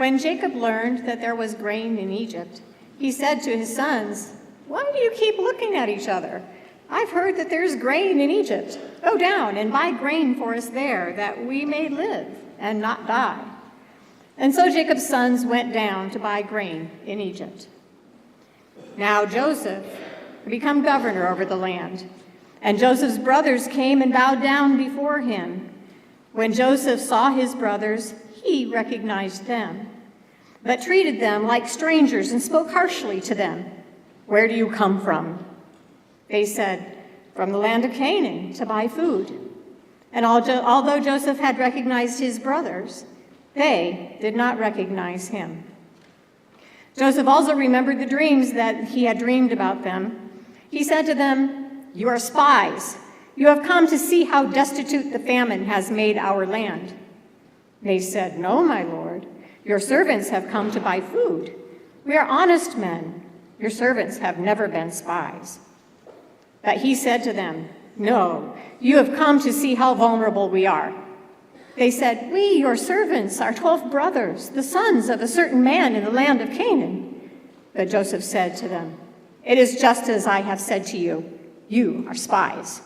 When Jacob learned that there was grain in Egypt, he said to his sons, "Why do you keep looking at each other? I've heard that there's grain in Egypt. Go down and buy grain for us there, that we may live and not die." And so Jacob's sons went down to buy grain in Egypt. Now Joseph had become governor over the land, and Joseph's brothers came and bowed down before him. When Joseph saw his brothers, he recognized them, but treated them like strangers and spoke harshly to them. "Where do you come from?" They said, "From the land of Canaan to buy food." And although Joseph had recognized his brothers, they did not recognize him. Joseph also remembered the dreams that he had dreamed about them. He said to them, "You are spies. You have come to see how destitute the famine has made our land." They said, "No, my lord. Your servants have come to buy food. We are honest men. Your servants have never been spies." But he said to them, "No, you have come to see how vulnerable we are." They said, "We, your servants, are 12 brothers, the sons of a certain man in the land of Canaan." But Joseph said to them, "It is just as I have said to you. You are spies."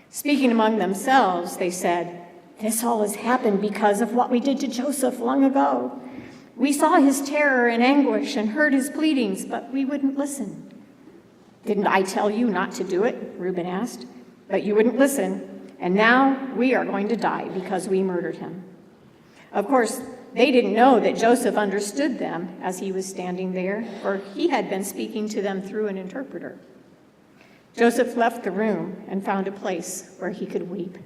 Speaking among themselves, they said, "This all has happened because of what we did to Joseph long ago. We saw his terror and anguish and heard his pleadings, but we wouldn't listen." "Didn't I tell you not to do it?" Reuben asked. "But you wouldn't listen, and now we are going to die because we murdered him." Of course, they didn't know that Joseph understood them as he was standing there, for he had been speaking to them through an interpreter. Joseph left the room and found a place where he could weep.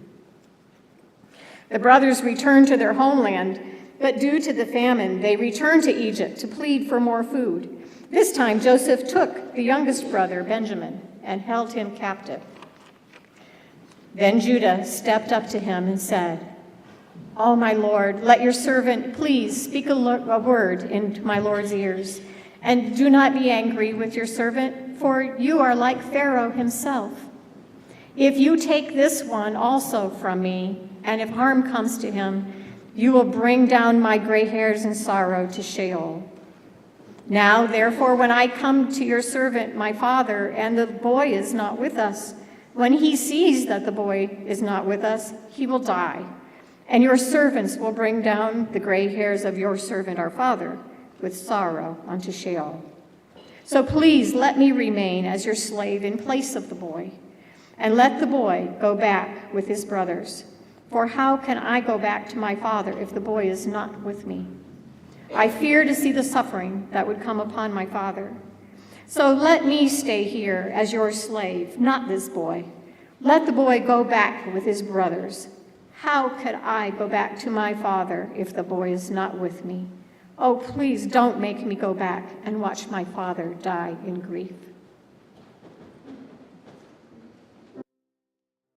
The brothers returned to their homeland, but due to the famine, they returned to Egypt to plead for more food. This time, Joseph took the youngest brother, Benjamin, and held him captive. Then Judah stepped up to him and said, "Oh, my lord, let your servant please speak a word into my lord's ears, and do not be angry with your servant, for you are like Pharaoh himself. If you take this one also from me, and if harm comes to him, you will bring down my gray hairs in sorrow to Sheol. Now, therefore, when I come to your servant, my father, and the boy is not with us, when he sees that the boy is not with us, he will die. And your servants will bring down the gray hairs of your servant, our father, with sorrow unto Sheol. So please let me remain as your slave in place of the boy, and let the boy go back with his brothers. For how can I go back to my father if the boy is not with me? I fear to see the suffering that would come upon my father. So let me stay here as your slave, not this boy. Let the boy go back with his brothers. How could I go back to my father if the boy is not with me? Oh, please don't make me go back and watch my father die in grief."